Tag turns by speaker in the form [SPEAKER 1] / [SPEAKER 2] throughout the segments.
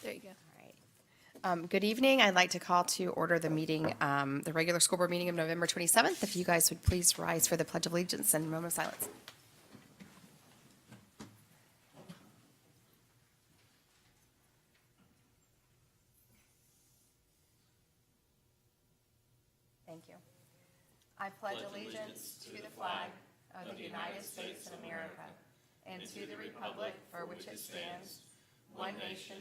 [SPEAKER 1] There you go.
[SPEAKER 2] All right. Good evening. I'd like to call to order the meeting, the regular school board meeting of November 27th. If you guys would please rise for the Pledge of Allegiance and a moment of silence. Thank you. I pledge allegiance to the flag of the United States of America and to the republic for which it stands, one nation,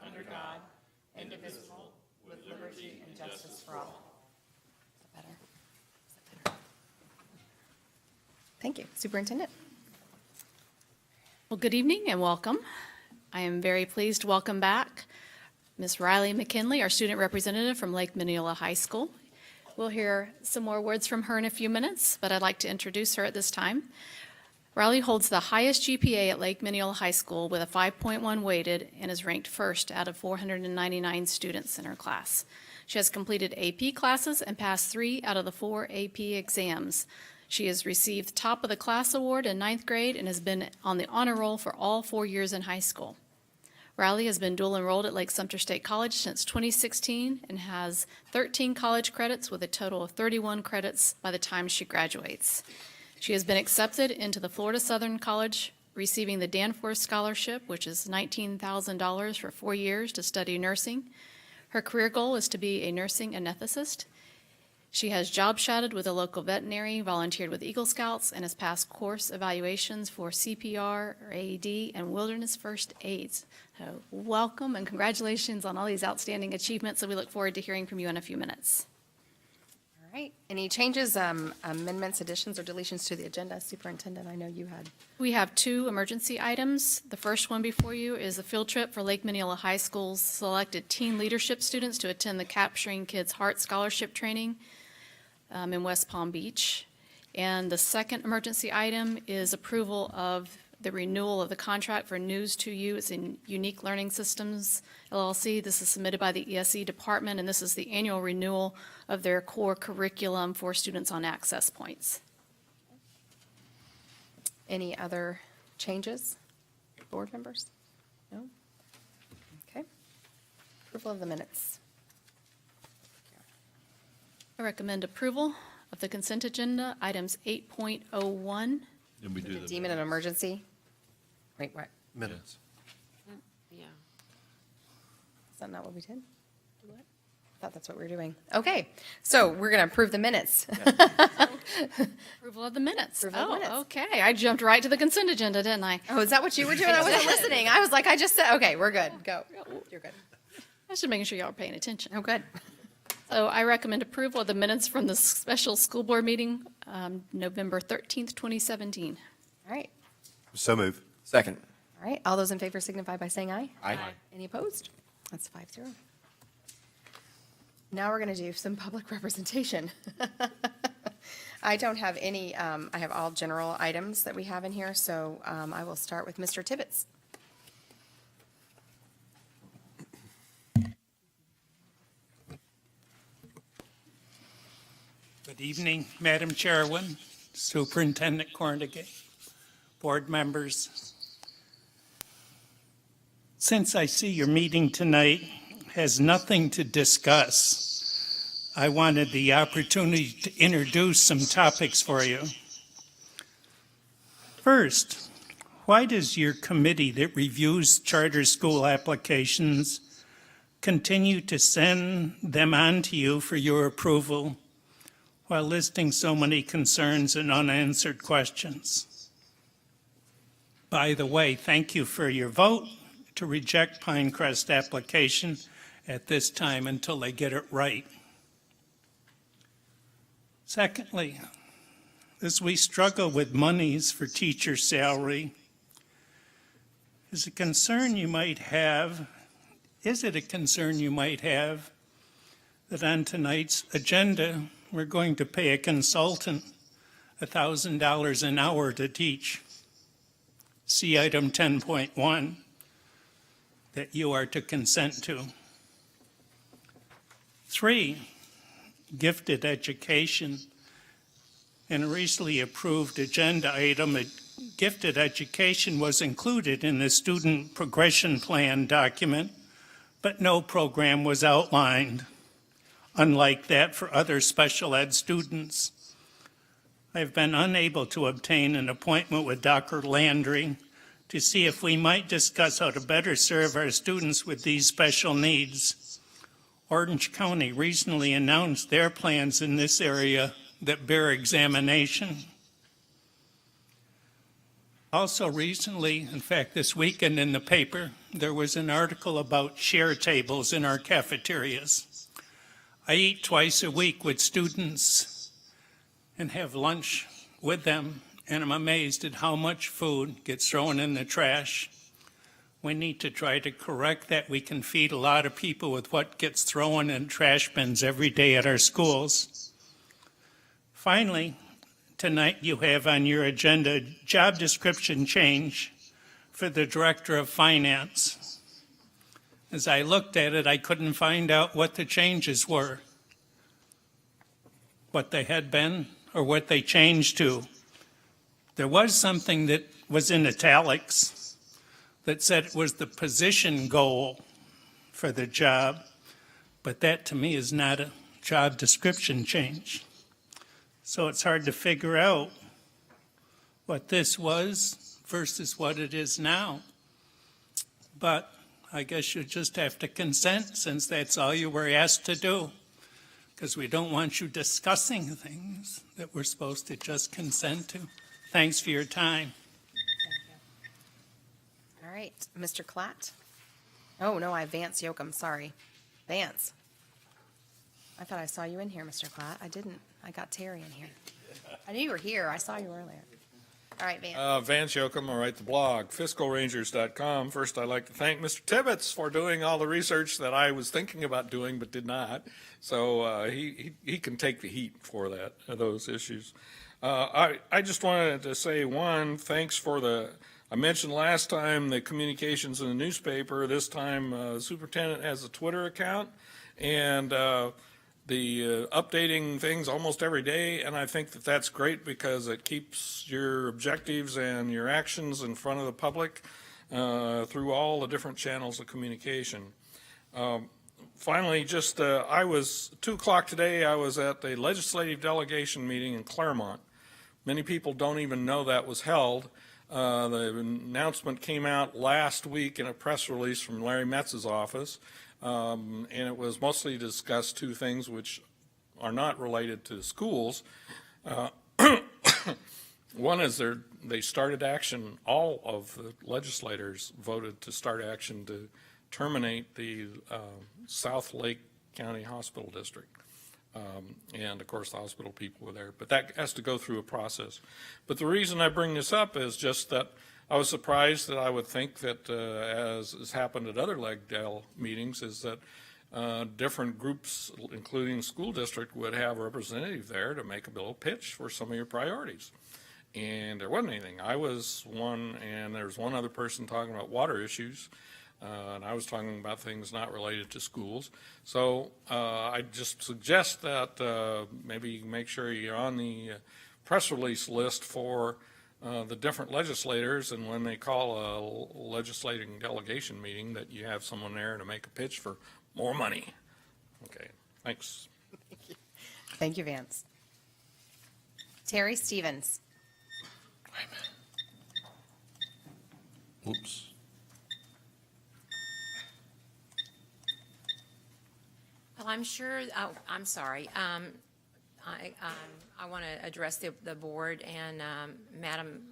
[SPEAKER 2] under God, indivisible, with liberty and justice for all. Is that better? Is that better? Thank you. Superintendent.
[SPEAKER 1] Well, good evening and welcome. I am very pleased to welcome back Ms. Riley McKinley, our student representative from Lake Minneola High School. We'll hear some more words from her in a few minutes, but I'd like to introduce her at this time. Riley holds the highest GPA at Lake Minneola High School with a 5.1 weighted and is ranked first out of 499 students in her class. She has completed AP classes and passed 3 out of the 4 AP exams. She has received Top of the Class award in 9th grade and has been on the honor roll for all 4 years in high school. Riley has been dual enrolled at Lake Sumter State College since 2016 and has 13 college credits with a total of 31 credits by the time she graduates. She has been accepted into the Florida Southern College, receiving the Danforth Scholarship, which is $19,000 for 4 years to study nursing. Her career goal is to be a nursing anesthetist. She has job shadowed with a local veterinary, volunteered with Eagle Scouts, and has passed course evaluations for CPR, or AED, and wilderness first aids. So welcome and congratulations on all these outstanding achievements, and we look forward to hearing from you in a few minutes.
[SPEAKER 2] All right. Any changes, amendments, additions, or deletions to the agenda? Superintendent, I know you had.
[SPEAKER 1] We have 2 emergency items. The first one before you is a field trip for Lake Minneola High School's selected teen leadership students to attend the Capturing Kids' Heart Scholarship Training in West Palm Beach. And the second emergency item is approval of the renewal of the contract for News to You. It's in Unique Learning Systems, LLC. This is submitted by the ESE department, and this is the annual renewal of their core curriculum for students on access points.
[SPEAKER 2] Any other changes? Board members? No? Okay. Approval of the minutes.
[SPEAKER 1] I recommend approval of the consent agenda, items 8.01.
[SPEAKER 3] Then we do the
[SPEAKER 2] Deem it an emergency? Wait, what?
[SPEAKER 3] minutes.
[SPEAKER 4] Yeah.
[SPEAKER 2] Is that not what we did? I thought that's what we were doing. Okay, so we're going to approve the minutes.
[SPEAKER 1] Approval of the minutes.
[SPEAKER 2] Approval of
[SPEAKER 1] Oh,
[SPEAKER 2] minutes.
[SPEAKER 1] okay. I jumped right to the consent agenda, didn't I?
[SPEAKER 2] Oh, is that what you were doing? I wasn't listening. I was like, I just said, okay, we're good. Go. You're good.
[SPEAKER 1] I was just making sure y'all were paying attention.
[SPEAKER 2] Oh, good.
[SPEAKER 1] So I recommend approval of the minutes from the special school board meeting, November 13th, 2017.
[SPEAKER 2] All right.
[SPEAKER 3] So move.
[SPEAKER 5] Second.
[SPEAKER 2] All right. All those in favor signify by saying aye.
[SPEAKER 5] Aye.
[SPEAKER 2] Any opposed? That's 5-0. Now we're going to do some public representation. I don't have any, I have all general items that we have in here, so I will start with Mr. Tibbetts.
[SPEAKER 6] Good evening, Madam Chairwoman, Superintendent Cornegay, board members. Since I see your meeting tonight has nothing to discuss, I wanted the opportunity to introduce some topics for you. First, why does your committee that reviews charter school applications continue to send them on to you for your approval while listing so many concerns and unanswered questions? By the way, thank you for your vote to reject Pinecrest application at this time until they get it right. Secondly, as we struggle with monies for teacher salary, is it a concern you might have that on tonight's agenda, we're going to pay a consultant $1,000 an hour to teach? See item 10.1 that you are to consent to. 3, gifted education. In a recently approved agenda item, gifted education was included in the student progression plan document but no program was outlined, unlike that for other special ed students. I've been unable to obtain an appointment with Dr. Landry to see if we might discuss how to better serve our students with these special needs. Orange County recently announced their plans in this area that bear examination. Also recently, in fact this weekend in the paper, there was an article about share tables in our cafeterias. I eat twice a week with students and have lunch with them, and I'm amazed at how much food gets thrown in the trash. We need to try to correct that. We can feed a lot of people with what gets thrown in trash bins every day at our schools. Finally, tonight you have on your agenda job description change for the Director of Finance. As I looked at it, I couldn't find out what the changes were, what they had been, or what they changed to. There was something that was in italics that said it was the position goal for the job, but that to me is not a job description change. So it's hard to figure out what this was versus what it is now. But I guess you just have to consent, since that's all you were asked to do, because we don't want you discussing things that we're supposed to just consent to. Thanks for your time.
[SPEAKER 2] All right, Mr. Klatt? Oh, no, I have Vance Yocum, sorry. Vance. I thought I saw you in here, Mr. Klatt. I didn't. I got Terry in here. I knew you were here. I saw you earlier. All right, Vance.
[SPEAKER 4] Vance Yocum, I write the blog, fiscalrangers.com. First, I'd like to thank Mr. Tibbetts for doing all the research that I was thinking about doing but did not. So he can take the heat for that, those issues. I just wanted to say, one, thanks for I mentioned last time the communications in the newspaper. This time, the superintendent has a Twitter account, and the updating things almost every day, and I think that that's great because it keeps your objectives and your actions in front of the public through all the different channels of communication. Finally, just I was 2:00 today. I was at the legislative delegation meeting in Claremont. Many people don't even know that was held. The announcement came out last week in a press release from Larry Metz's office. And it was mostly to discuss two things which are not related to schools. One is they started action, all of the legislators voted to start action to terminate the South Lake County Hospital District. And of course the hospital people were there, but that has to go through a process. But the reason I bring this up is just that I was surprised that I would think that, as has happened at other LegDel meetings, is that different groups, including the school district, would have a representative there to make a little pitch for some of your priorities. And there wasn't anything. I was one, and there was one other person talking about water issues, and I was talking about things not related to schools. So I just suggest that maybe make sure you're on the press release list for the different legislators, and when they call a legislating delegation meeting, that you have someone there to make a pitch for more money. Okay, thanks.
[SPEAKER 2] Thank you, Vance. Terry Stevens.
[SPEAKER 3] Whoops.
[SPEAKER 5] Well, I'm sure, I'm sorry. I want to address the board and Madam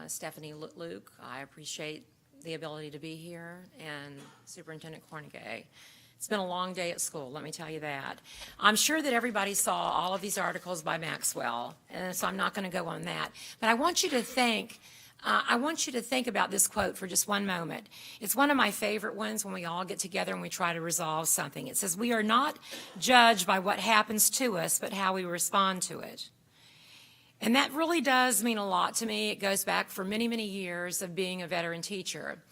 [SPEAKER 5] Stephanie Luke. I appreciate the ability to be here, and Superintendent Cornegay. It's been a long day at school, let me tell you that. I'm sure that everybody saw all of these articles by Maxwell, and so I'm not going to go on that. But I want you to think about this quote for just one moment. It's one of my favorite ones when we all get together and we try to resolve something. It says, "We are not judged by what happens to us, but how we respond to it." And that really does mean a lot to me. It goes back for many, many years of being a veteran teacher.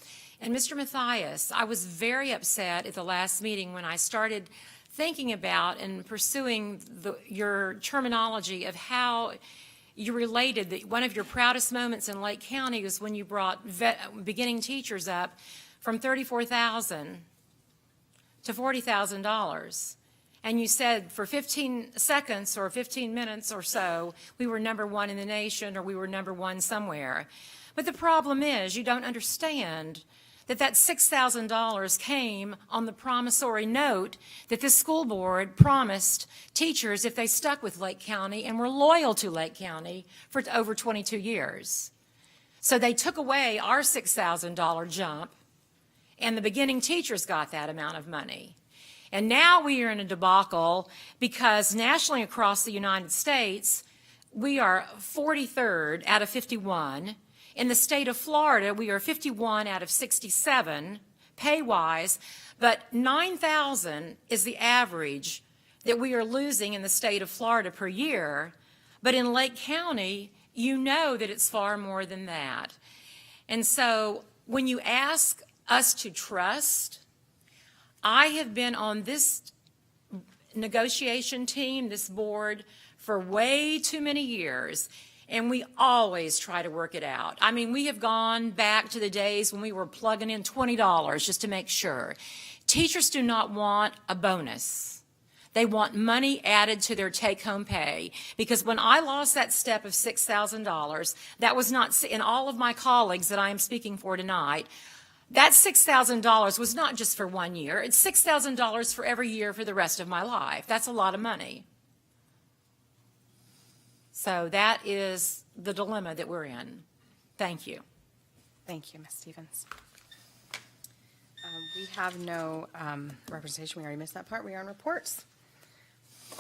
[SPEAKER 5] And Mr. Mathias, I was very upset at the last meeting when I started thinking about and pursuing your terminology of how you related that one of your proudest moments in Lake County was when you brought beginning teachers up from $34,000 to $40,000. And you said for 15 seconds or 15 minutes or so, we were number one in the nation or we were number one somewhere. But the problem is, you don't understand that that $6,000 came on the promissory note that this school board promised teachers if they stuck with Lake County and were loyal to Lake County for over 22 years. So they took away our $6,000 jump, and the beginning teachers got that amount of money. And now we are in a debacle because nationally across the United States, we are 43rd out of 51. In the state of Florida, we are 51 out of 67 pay-wise, but $9,000 is the average that we are losing in the state of Florida per year. But in Lake County, you know that it's far more than that. And so when you ask us to trust, I have been on this negotiation team, this board, for way too many years, and we always try to work it out. I mean, we have gone back to the days when we were plugging in $20 just to make sure. Teachers do not want a bonus. They want money added to their take-home pay, because when I lost that step of $6,000, that was not, in all of my colleagues that I am speaking for tonight, that $6,000 was not just for 1 year. It's $6,000 for every year for the rest of my life. That's a lot of money. So that is the dilemma that we're in. Thank you.
[SPEAKER 2] Thank you, Ms. Stevens. We have no representation. We already missed that part. We are on reports.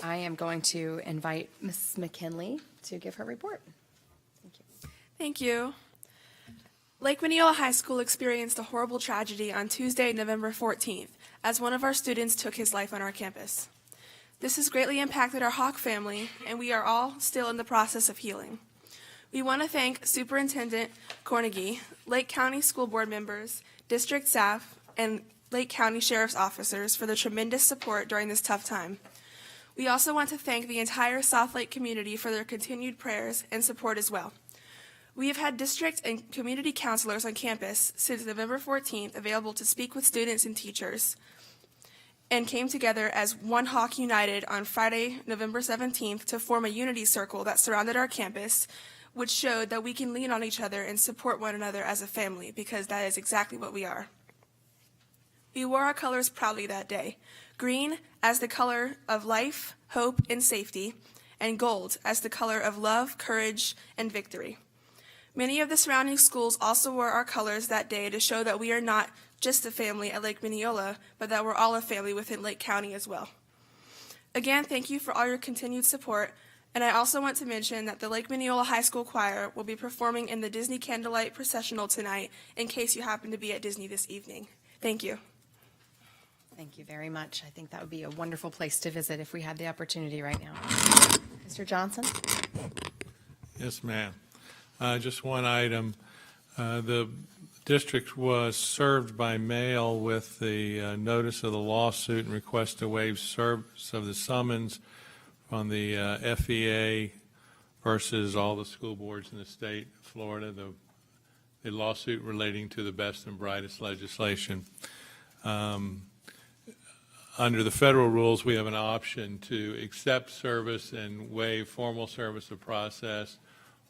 [SPEAKER 2] I am going to invite Ms. McKinley to give her report. Thank you.
[SPEAKER 7] Thank you. Lake Minneola High School experienced a horrible tragedy on Tuesday, November 14th, as one of our students took his life on our campus. This has greatly impacted our Hawk family, and we are all still in the process of healing. We want to thank Superintendent Cornegie, Lake County School Board members, district staff, and Lake County Sheriff's officers for the tremendous support during this tough time. We also want to thank the entire South Lake community for their continued prayers and support as well. We have had district and community counselors on campus since November 14th available to speak with students and teachers, and came together as One Hawk United on Friday, November 17th to form a unity circle that surrounded our campus, which showed that we can lean on each other and support one another as a family, because that is exactly what we are. We wore our colors proudly that day, green as the color of life, hope, and safety, and gold as the color of love, courage, and victory. Many of the surrounding schools also wore our colors that day to show that we are not just a family at Lake Minneola, but that we're all a family within Lake County as well. Again, thank you for all your continued support, and I also want to mention that the Lake Minneola High School Choir will be performing in the Disney Candlelight Processional tonight, in case you happen to be at Disney this evening. Thank you.
[SPEAKER 2] Thank you very much. I think that would be a wonderful place to visit if we had the opportunity right now. Mr. Johnson?
[SPEAKER 8] Yes, ma'am. Just one item. The district was served by mail with the notice of the lawsuit and request to waive service of the summons on the FEA versus all the school boards in the state of Florida, the lawsuit relating to the best and brightest legislation. Under the federal rules, we have an option to accept service and waive formal service of process,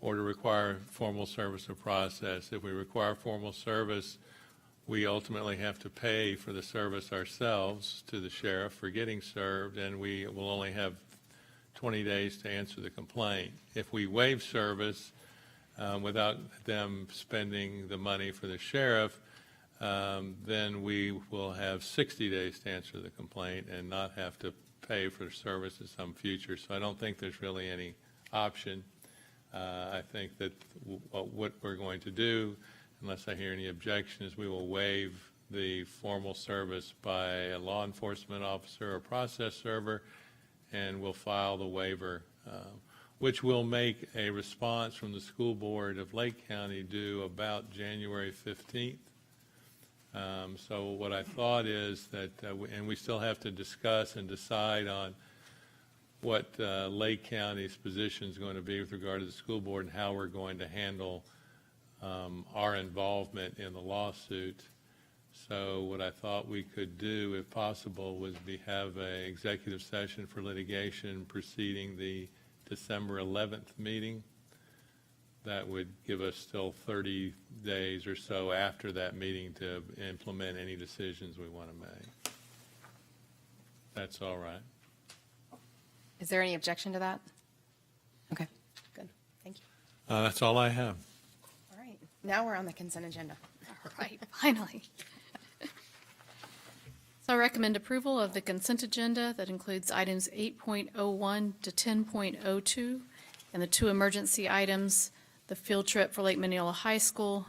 [SPEAKER 8] or to require formal service of process. If we require formal service, we ultimately have to pay for the service ourselves to the sheriff for getting served, and we will only have 20 days to answer the complaint. If we waive service without them spending the money for the sheriff, then we will have 60 days to answer the complaint and not have to pay for service in some future. So I don't think there's really any option. I think that what we're going to do, unless I hear any objection, is we will waive the formal service by a law enforcement officer or process server, and we'll file the waiver, which will make a response from the school board of Lake County due about January 15th. So what I thought is that, and we still have to discuss and decide on what Lake County's position is going to be with regard to the school board and how we're going to handle our involvement in the lawsuit. So what I thought we could do, if possible, was have an executive session for litigation preceding the December 11th meeting. That would give us still 30 days or so after that meeting to implement any decisions we want to make. That's all right.
[SPEAKER 2] Is there any objection to that? Okay, good. Thank you.
[SPEAKER 8] That's all I have.
[SPEAKER 2] All right. Now we're on the consent agenda.
[SPEAKER 1] All right, finally. So I recommend approval of the consent agenda that includes items 8.01 to 10.02 and the two emergency items, the field trip for Lake Minneola High School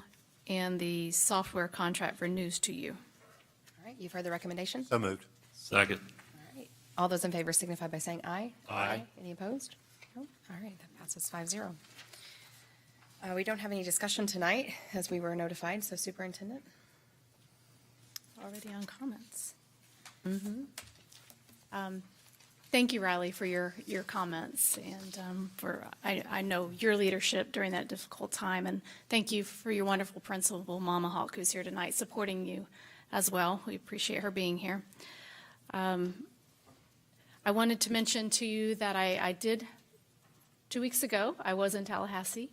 [SPEAKER 1] and the software contract for News to You.
[SPEAKER 2] All right, you've heard the recommendation?
[SPEAKER 3] So moved.
[SPEAKER 9] Second.
[SPEAKER 2] All right. All those in favor signify by saying aye.
[SPEAKER 9] Aye.
[SPEAKER 2] Any opposed? No? All right, that passes 5-0. We don't have any discussion tonight, as we were notified, so Superintendent?
[SPEAKER 1] Already on comments. Thank you, Riley, for your comments and for, I know your leadership during that difficult time. And thank you for your wonderful principal, Mama Hawk, who's here tonight supporting you as well. We appreciate her being here. I wanted to mention to you that I did, 2 weeks ago, I was in Tallahassee.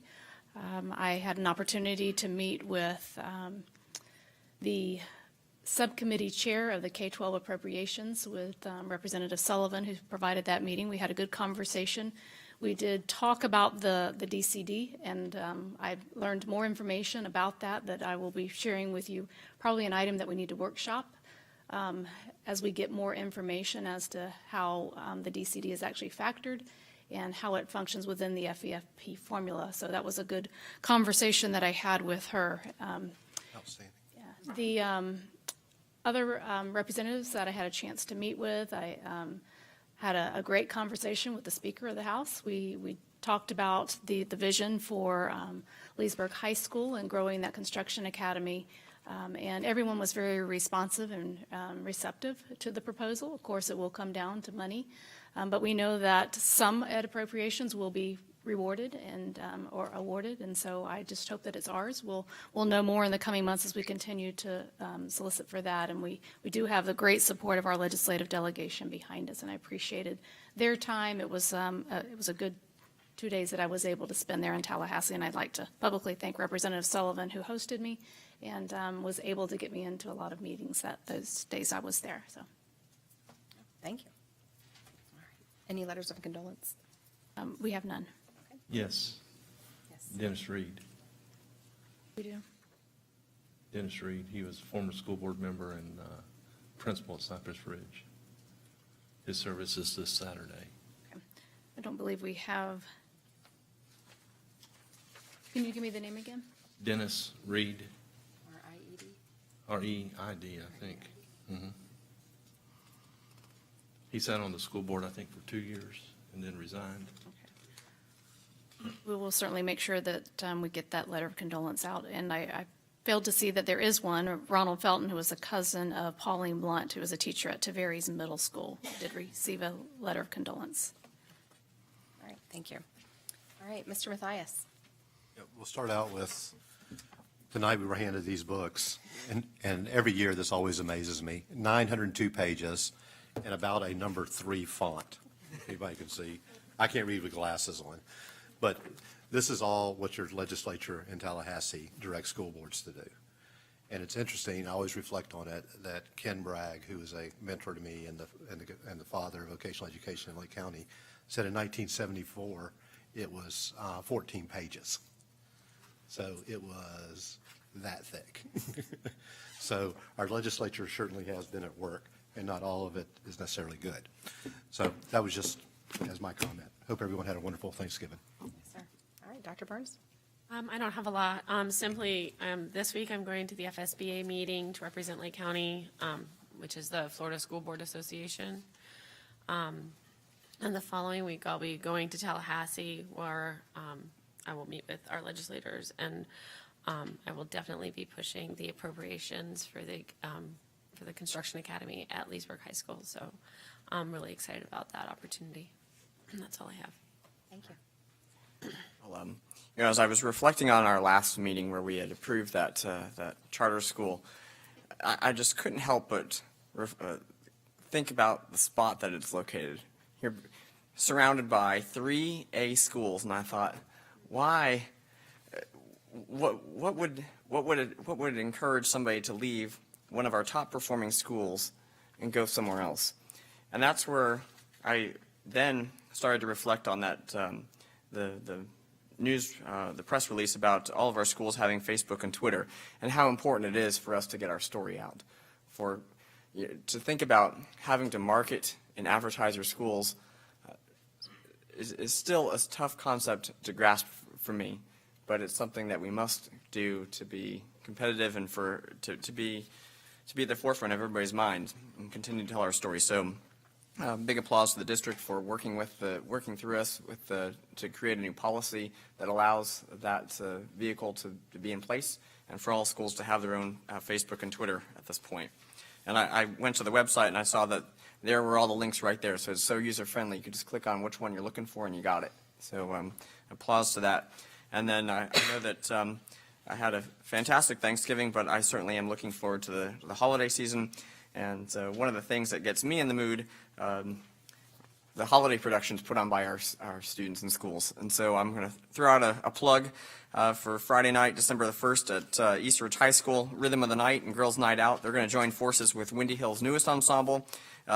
[SPEAKER 1] I had an opportunity to meet with the subcommittee chair of the K-12 appropriations with Representative Sullivan, who provided that meeting. We had a good conversation. We did talk about the DCD, and I learned more information about that I will be sharing with you, probably an item that we need to workshop as we get more information as to how the DCD is actually factored and how it functions within the FEFP formula. So that was a good conversation that I had with her.
[SPEAKER 3] Outstanding.
[SPEAKER 1] The other representatives that I had a chance to meet with, I had a great conversation with the Speaker of the House. We talked about the vision for Leesburg High School and growing that construction academy. And everyone was very responsive and receptive to the proposal. Of course, it will come down to money. But we know that some ed appropriations will be rewarded and or awarded, and so I just hope that it's ours. We'll know more in the coming months as we continue to solicit for that, and we do have the great support of our legislative delegation behind us, and I appreciated their time. It was a good 2 days that I was able to spend there in Tallahassee, and I'd like to publicly thank Representative Sullivan, who hosted me and was able to get me into a lot of meetings those days I was there. So
[SPEAKER 2] Thank you. All right. Any letters of condolence?
[SPEAKER 1] we have none.
[SPEAKER 9] Yes.
[SPEAKER 2] Yes.
[SPEAKER 9] Dennis Reed.
[SPEAKER 1] We do.
[SPEAKER 9] Dennis Reed, he was a former school board member and principal at Cypress Ridge. His service is this Saturday.
[SPEAKER 1] I don't believe we have. Can you give me the name again?
[SPEAKER 9] Dennis Reed,
[SPEAKER 2] R-I-E-D?
[SPEAKER 9] R-E-I-D, I think. Mhm. He sat on the school board, I think, for 2 years and then resigned.
[SPEAKER 1] We will certainly make sure that we get that letter of condolence out. And I failed to see that there is one. Ronald Felton, who was a cousin of Pauline Blunt, who was a teacher at Tavares Middle School, did receive a letter of condolence.
[SPEAKER 2] All right, thank you. All right, Mr. Mathias.
[SPEAKER 3] Yeah, we'll start out with, tonight we were handed these books, and every year this always amazes me. 902 pages and about a number 3 font, if anybody can see. I can't read with glasses on. But this is all what your legislature in Tallahassee directs school boards to do. And it's interesting, I always reflect on it, that Ken Bragg, who is a mentor to me and the father of vocational education in Lake County, said in 1974, it was 14 pages. So it was that thick. So our legislature certainly has been at work, and not all of it is necessarily good. So that was just as my comment. Hope everyone had a wonderful Thanksgiving.
[SPEAKER 2] Yes, sir. All right, Dr. Burns.
[SPEAKER 10] I don't have a lot. Simply, this week I'm going to the FSBA meeting to represent Lake County, which is the Florida School Board Association. And the following week I'll be going to Tallahassee, where I will meet with our legislators, and I will definitely be pushing the appropriations for the Construction Academy at Leesburg High School. So I'm really excited about that opportunity. And that's all I have.
[SPEAKER 2] Thank you.
[SPEAKER 11] Well, as I was reflecting on our last meeting where we had approved that charter school, I just couldn't help but think about the spot that it's located. You're surrounded by 3 A schools, and I thought, why? What would encourage somebody to leave one of our top performing schools and go somewhere else? And that's where I then started to reflect on that the news, the press release about all of our schools having Facebook and Twitter, and how important it is for us to get our story out. To think about having to market and advertise your schools is still a tough concept to grasp for me, but it's something that we must do to be competitive and to be at the forefront of everybody's mind and continue to tell our story. So. Big applause to the district for working through us to create a new policy that allows that vehicle to be in place, and for all schools to have their own Facebook and Twitter at this point. And I went to the website and I saw that there were all the links right there, so it's so user-friendly. You could just click on which one you're looking for and you got it. So applause to that. And then I know that I had a fantastic Thanksgiving, but I certainly am looking forward to the holiday season. And one of the things that gets me in the mood, the holiday productions put on by our students in schools. And so I'm going to throw out a plug for Friday night, December the 1st at East Ridge High School, Rhythm of the Night and Girls Night Out. They're going to join forces with Windy Hill's newest ensemble.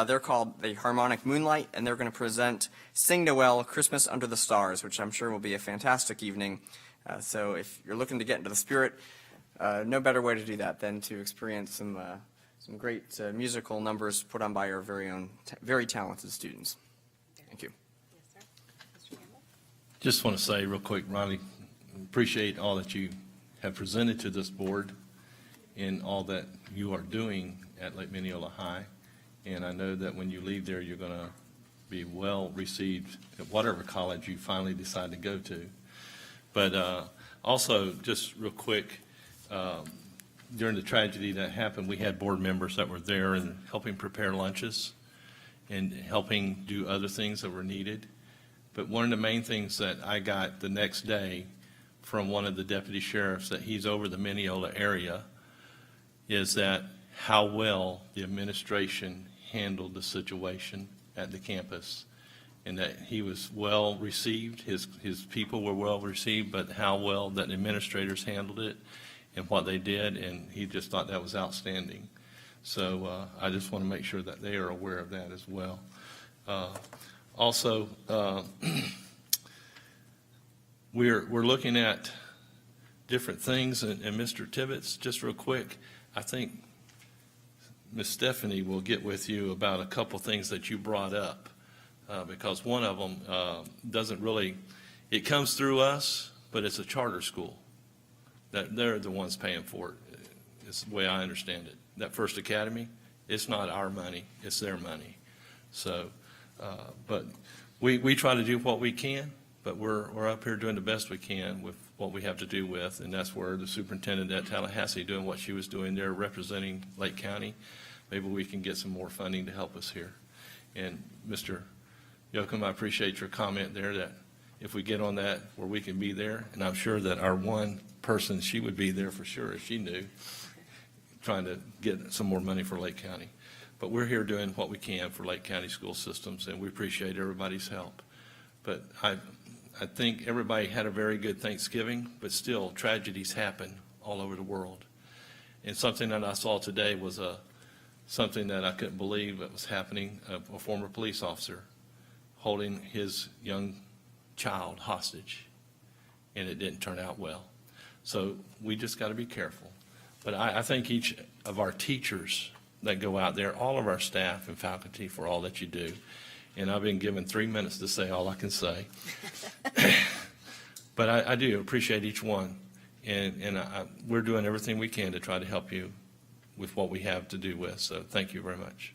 [SPEAKER 11] They're called the Harmonic Moonlight, and they're going to present Sing Noel, Christmas Under the Stars, which I'm sure will be a fantastic evening. So if you're looking to get into the spirit, no better way to do that than to experience some great musical numbers put on by our very own, very talented students. Thank you.
[SPEAKER 9] Just want to say real quick, Ronnie, appreciate all that you have presented to this board and all that you are doing at Lake Minneola High. And I know that when you leave there, you're going to be well received at whatever college you finally decide to go to. But also, just real quick, during the tragedy that happened, we had board members that were there and helping prepare lunches and helping do other things that were needed. But one of the main things that I got the next day from one of the deputy sheriffs that he's over the Mineola area is that how well the administration handled the situation at the campus, and that he was well received, his people were well received, but how well that administrators handled it and what they did, and he just thought that was outstanding. So I just want to make sure that they are aware of that as well. Also, we're looking at different things, and Mr. Tibbetts, just real quick, I think Ms. Stephanie will get with you about a couple things that you brought up, because one of them doesn't really, it comes through us, but it's a charter school. That they're the ones paying for it, is the way I understand it. That First Academy, it's not our money, it's their money. So, but we try to do what we can, but we're up here doing the best we can with what we have to do with, and that's where the superintendent at Tallahassee doing what she was doing there, representing Lake County. Maybe we can get some more funding to help us here. And Mr. Yoakum, I appreciate your comment there that if we get on that where we can be there, and I'm sure that our one person, she would be there for sure if she knew, trying to get some more money for Lake County. But we're here doing what we can for Lake County school systems, and we appreciate everybody's help. But I think everybody had a very good Thanksgiving, but still tragedies happen all over the world. And something that I saw today was something that I couldn't believe that was happening, a former police officer holding his young child hostage, and it didn't turn out well. So we just got to be careful. But I thank each of our teachers that go out there, all of our staff and faculty for all that you do. And I've been given 3 minutes to say all I can say. But I do appreciate each one. And we're doing everything we can to try to help you with what we have to do with. So thank you very much.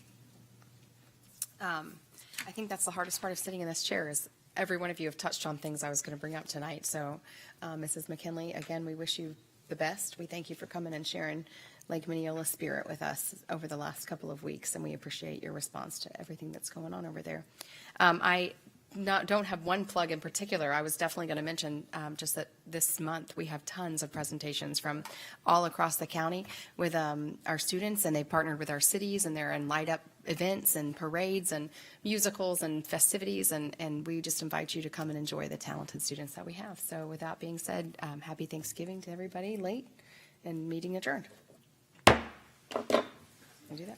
[SPEAKER 12] I think that's the hardest part of sitting in this chair is every one of you have touched on things I was going to bring up tonight. So Mrs. McKinley, again, we wish you the best. We thank you for coming and sharing Lake Minneola spirit with us over the last couple of weeks, and we appreciate your response to everything that's going on over there. I don't have one plug in particular. I was definitely going to mention just that this month we have tons of presentations from all across the county with our students, and they partnered with our cities, and they're in light up events and parades and musicals and festivities, and we just invite you to come and enjoy the talented students that we have. So with that being said, happy Thanksgiving to everybody late, and meeting adjourned. Can I do that?